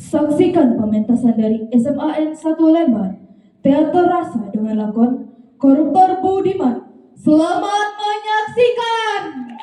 Saksikan pementasan dari SMAN 1 Lembang, Teater Rasa dengan lakon Koruptor Budiman. Selamat menyaksikan!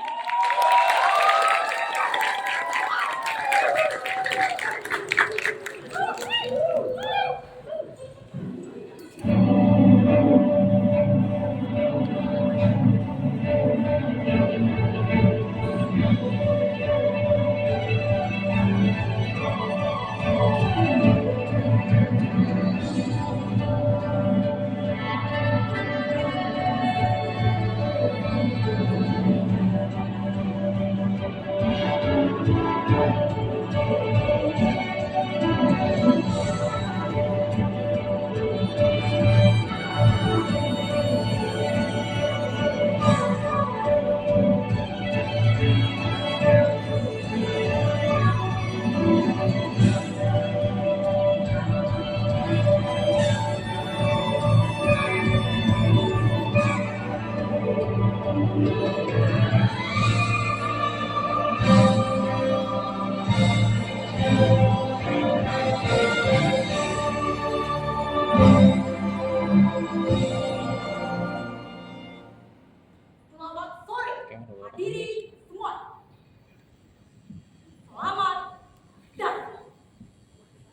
Selamat sore, hadirin semua. Selamat datang.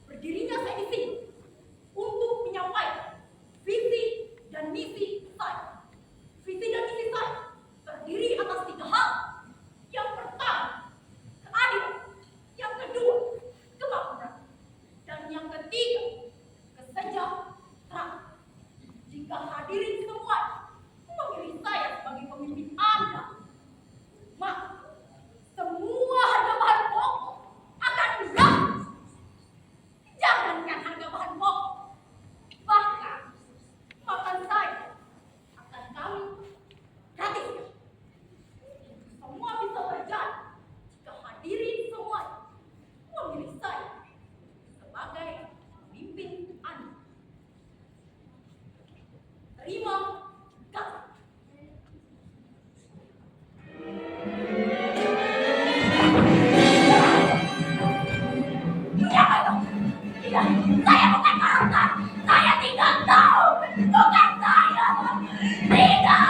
Berdirinya saya di sini untuk menyampaikan visi dan misi saya. Visi dan misi saya terdiri atas 3 hal. Yang pertama, keadilan. Yang kedua, kemakmuran. Dan yang ketiga, kesejahteraan. Jika hadirin semua memilih saya sebagai pemimpin Anda, maka semua harga bahan pokok akan gratis. Jangankan harga bahan pokok, bahkan makan saya akan kami gratiskan. Semua bisa terjadi jika hadirin semua memilih saya sebagai pemimpin Anda. Terima kasih. Tidak, saya bukan koruptor. Saya tidak tahu. Bukan saya. Tidak.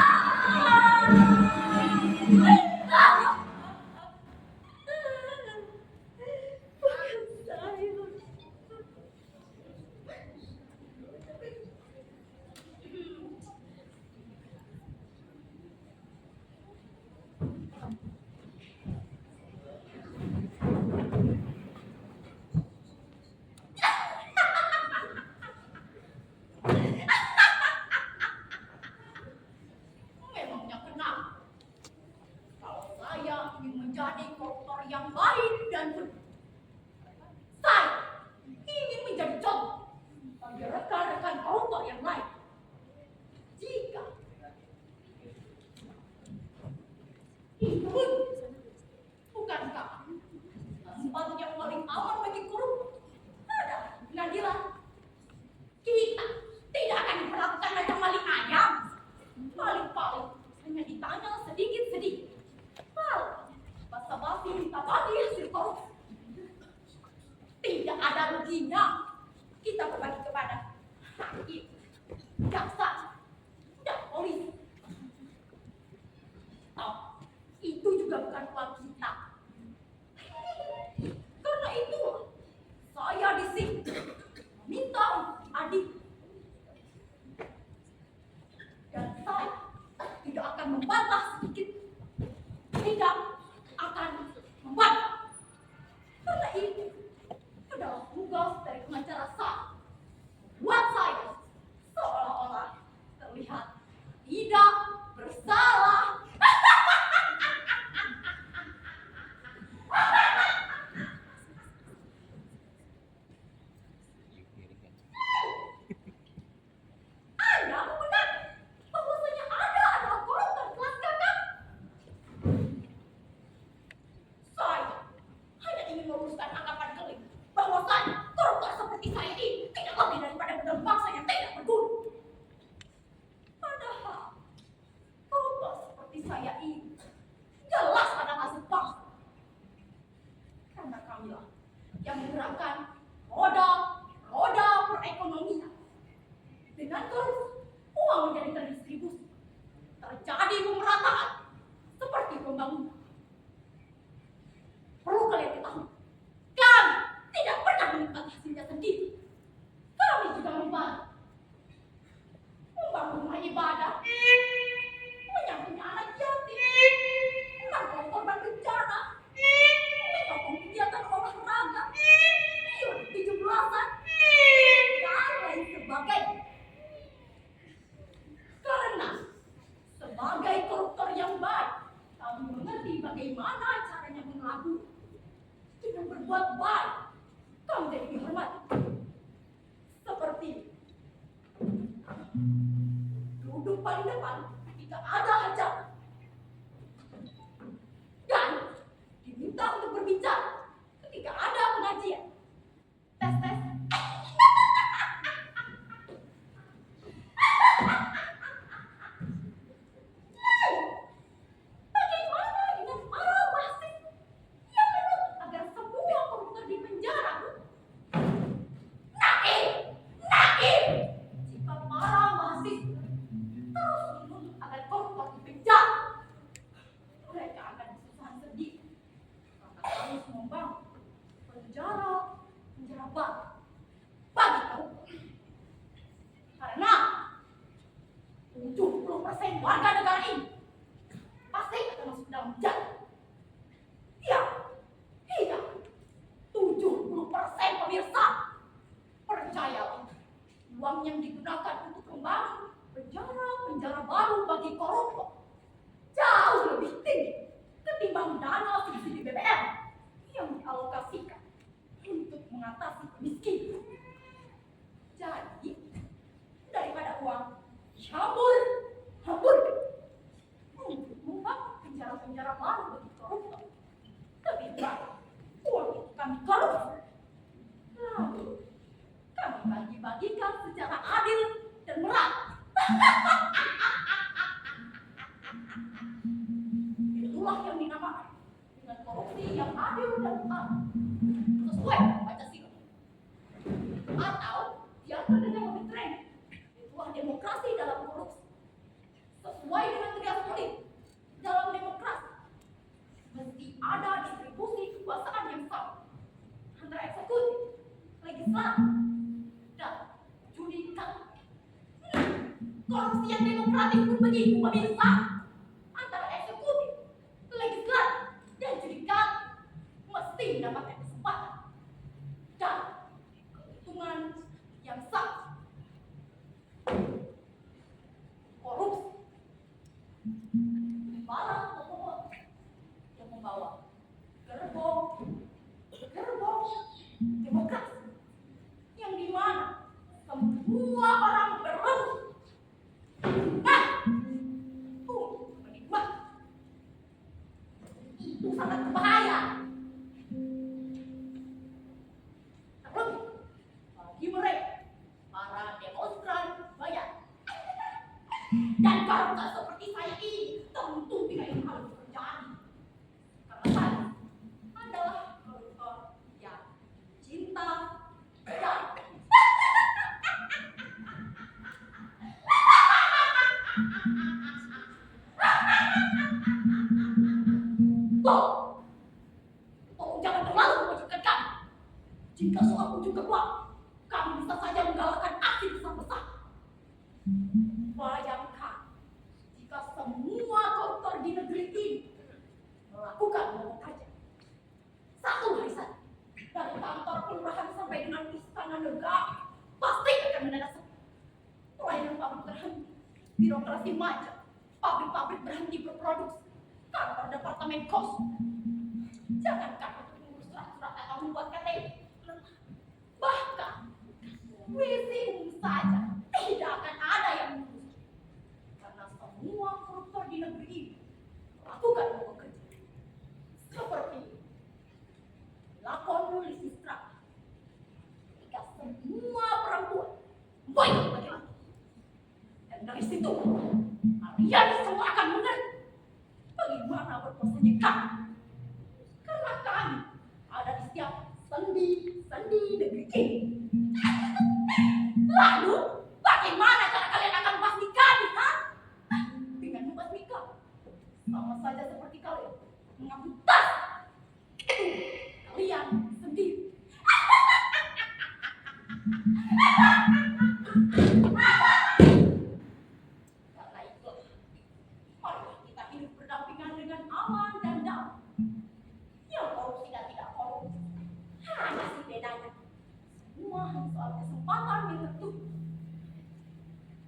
Memangnya kenapa? Kalau saya ingin menjadi koruptor yang baik dan benar, saya ingin menjadi contoh bagi rekan-rekan koruptor yang lain. Jika itu bukankah tempat yang paling aman bagi koruptor adalah pengadilan? Kita tidak akan diperlakukan macam maling ayam. Paling-paling hanya ditanya sedikit-sedikit. Lalu basa-basi minta bagi hasil korupsi. Tidak ada ruginya kita berbagi kepada hakim, jaksa, dan polisi. Oh, itu juga bukan uang kita. Karena itu saya di sini meminta adik. Dan saya tidak akan membantah sedikit. Tidak akan membantah. Karena ini adalah tugas dari pengacara saya. Buat saya seolah-olah terlihat tidak bersalah. Anda membenarkan bahwasanya Anda adalah koruptor kelas kakap. Saya hanya ingin meluruskan anggapan kalian bahwasanya koruptor seperti saya ini tidak lebih daripada budak bangsa yang tidak berguna. Padahal koruptor seperti saya ini jelas ada nasib bangsa. Karena kamilah yang menggerakkan roda perekonomian. Dengan korupsi, uang menjadi terdistribusi. Terjadi pemerataan seperti pembangunan. Perlu kalian ketahui, kami tidak pernah menikmati hasilnya sendiri. Kami juga membangun rumah ibadah, menyampaikan anak yatim, menolong korban bencana, menyokong kegiatan olahraga, iuran 17-an, dan lain sebagainya. Karena sebagai koruptor yang baik, kami mengerti bagaimana caranya mengelabui. Dengan berbuat baik, kami jadi dihormati. Seperti duduk paling depan ketika ada hajat dan diminta untuk berbicara ketika ada pengajian. Tes. Bagaimana dengan para mahasiswa yang menuntut agar semua koruptor dipenjara? Naif! Jika para mahasiswa terus menuntut agar koruptor dipenjara, mereka akan kesusahan sendiri. Karena harus membangun penjara baru bagi koruptor. Karena 70% warga negara ini pasti akan masuk dalam penjara. Ya, 70% pemirsa. Percayalah, uang yang digunakan untuk membangun penjara baru bagi koruptor jauh lebih tinggi ketimbang dana subsidi BBM yang dialokasikan untuk mengatasi kemiskinan. Jadi, daripada uang hambur untuk membangun penjara baru bagi koruptor, lebih baik uang itu kami korupsi. Lalu, kami bagi-bagikan secara adil dan merata. Itulah yang dinamakan dengan korupsi yang adil dan merata, sesuai Pancasila. Atau yang terdengar lebih keren, itulah demokrasi dalam korupsi. Sesuai dengan tegas politik dalam demokrasi, mesti ada distribusi kekuasaan yang sama antara eksekutif, legislatif, dan yudikatif. Korupsi yang demokratis pun begitu, pemirsa. Antara eksekutif, legislatif, dan yudikatif mesti mendapatkan kesempatan dan keuntungan yang sama. Korupsi barang pokok yang membawa gerbong demokrasi yang dimana semua orang berebut untuk menikmati. Itu sangat berbahaya. Terlebih bagi mereka para demonstran bayar. Dan koruptor seperti saya ini tentu tidak ingin hal itu terjadi. Karena saya adalah koruptor yang cinta dan tolong jangan terlalu mewajibkan kami. Jika soal ujung kekuatan, kami bisa saja menggalakkan aksi besar-besar. Bayangkan jika semua koruptor di negeri ini melakukan mogok kerja satu hari saja, dari kantor kelurahan sampai dengan istana negara pasti akan mendadak sepi. Pelayanan pabrik terhenti, birokrasi macet, pabrik-pabrik berhenti berproduksi, kantor departemen kosong. Jangankan untuk mengurus surat-surat atau membuat KTP, bahkan visi umum saja tidak akan ada yang mengurus. Karena semua koruptor di negeri ini melakukan mogok kerja. Seperti lakon Lisistra, ketika semua perempuan boykot laki-laki. Dan dari situ kalian semua akan mengerti bagaimana berkuasanya kami. Karena kami ada di setiap sendi, kekuasaan di negeri ini. Lalu, bagaimana cara kalian akan membasmi kami, ha? Dengan membasmi kami, sama saja seperti kalian mengambil tas. Kalian sendiri. Karena itu, mari kita hidup berdampingan dengan aman dan damai. Yang korupsi dan tidak korupsi, hanya sih bedanya. Semua hanya soal kesempatan yang tertutup.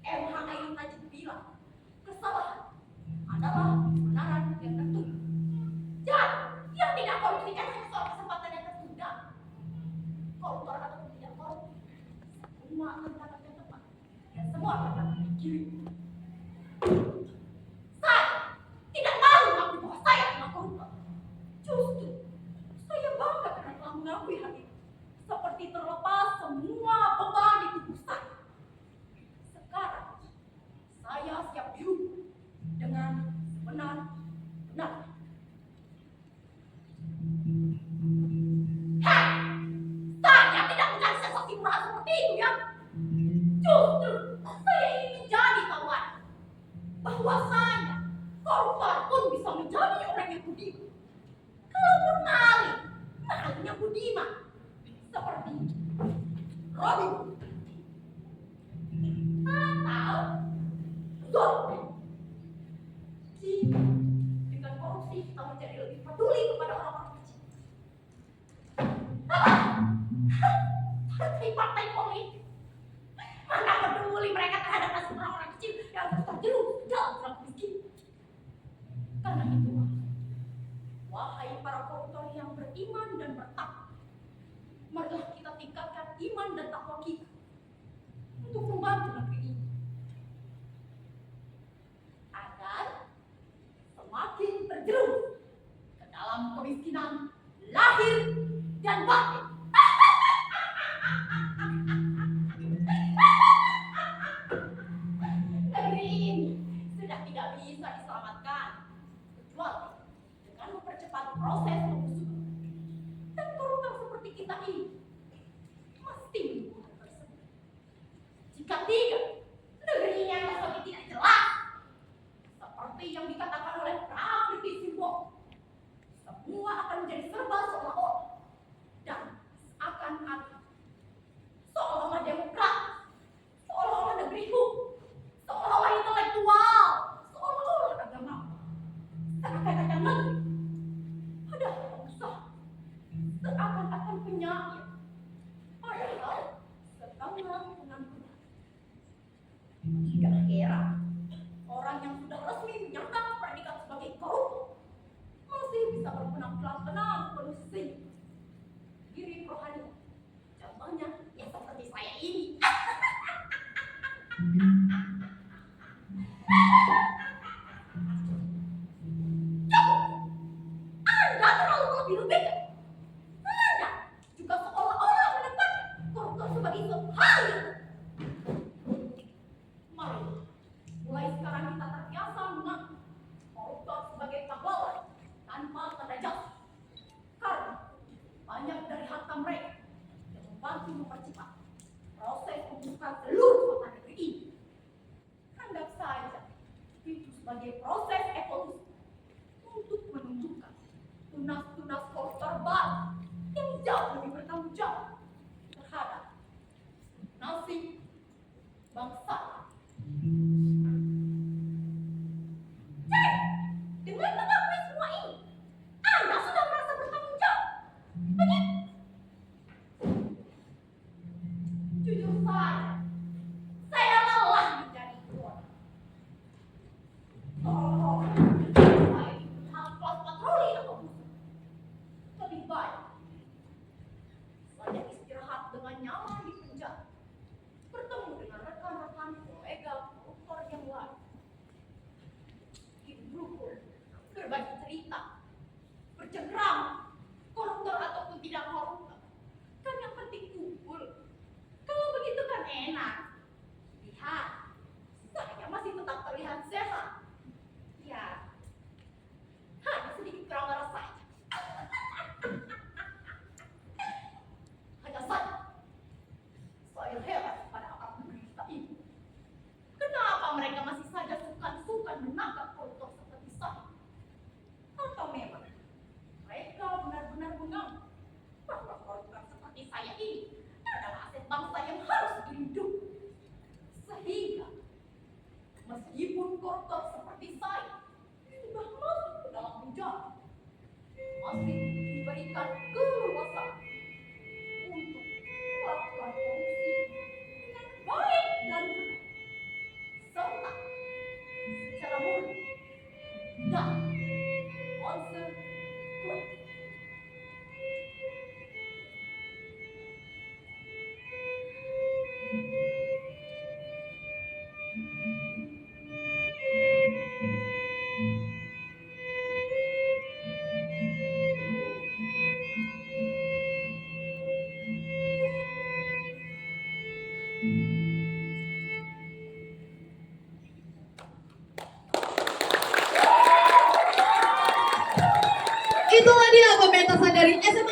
MH Ain Najib bilang, kesalahan adalah kebenaran yang tertutup. Dan yang tidak korupsi kan hanya soal kesempatan yang tertunda. Koruptor ataupun tidak korupsi, semua akan mendapatkan tempat. Dan semua akan mendapatkan kiri. Saya tidak malu mengakui bahwa saya adalah koruptor. Justru, saya bangga karena telah mengakui hal itu. Seperti terlepas semua beban di tubuh saya. Sekarang, saya siap dihukum dengan benar-benar. Hei, saya tidak mencari sensasi murah seperti itu ya. Justru, saya ingin menjadi tahuan bahwasanya koruptor pun bisa menjadi orang yang budiman. Kalaupun malingnya budiman. Seperti Robin atau Zul. Jika dengan korupsi kita menjadi lebih peduli kepada orang-orang kecil. Partai politik mana peduli mereka terhadap nasib orang-orang kecil yang terjerumus dalam jurang miskin. Karena itulah, wahai para koruptor yang beriman dan bertakwa, marilah kita tingkatkan iman dan takwa kita untuk membantu negeri ini agar semakin terjerumus ke dalam kemiskinan lahir dan batin. Negeri ini sudah tidak bisa diselamatkan kecuali dengan mempercepat proses pembusukan. Dan koruptor seperti kita ini mesti menggunakan tersebut. Jika tidak, negeri ini akan semakin tidak jelas. Seperti yang dikatakan oleh Prakriti Simbo, semua akan menjadi serba seolah-olah dan seakan-akan seolah-olah demokratis, seolah-olah negeri hukum, seolah-olah intelektual, seolah-olah agama, seakan-akan negeri adalah pengusaha, seakan-akan penyair, padahal setengah pengangguran. Tidak heran orang yang sudah resmi menyandang predikat sebagai koruptor masih bisa berpenampilan tenang penuh senyum. Diri rohani, contohnya yang seperti saya ini. Cukup, Anda terlalu melebih-lebihkan. Anda juga seolah-olah menempatkan koruptor sebagai sesuatu hal yang mari, mulai sekarang kita terbiasa mengaku koruptor sebagai pahlawan tanpa tanda jasa. Karena banyak dari harta mereka yang membantu mempercepat proses pembusukan seluruh kota negeri ini. Anggap saja itu sebagai proses evolusi untuk menunjukkan tunas-tunas koruptor baru yang jauh lebih bertanggung jawab terhadap nasib bangsa. Jadi, dengan mengakui semua ini, Anda sudah merasa bertanggung jawab. Begitu? Jujur saja, saya lelah menjadi keluarga. Tolong, baik hal kelas patroli atau lebih baik penetasan dari SMA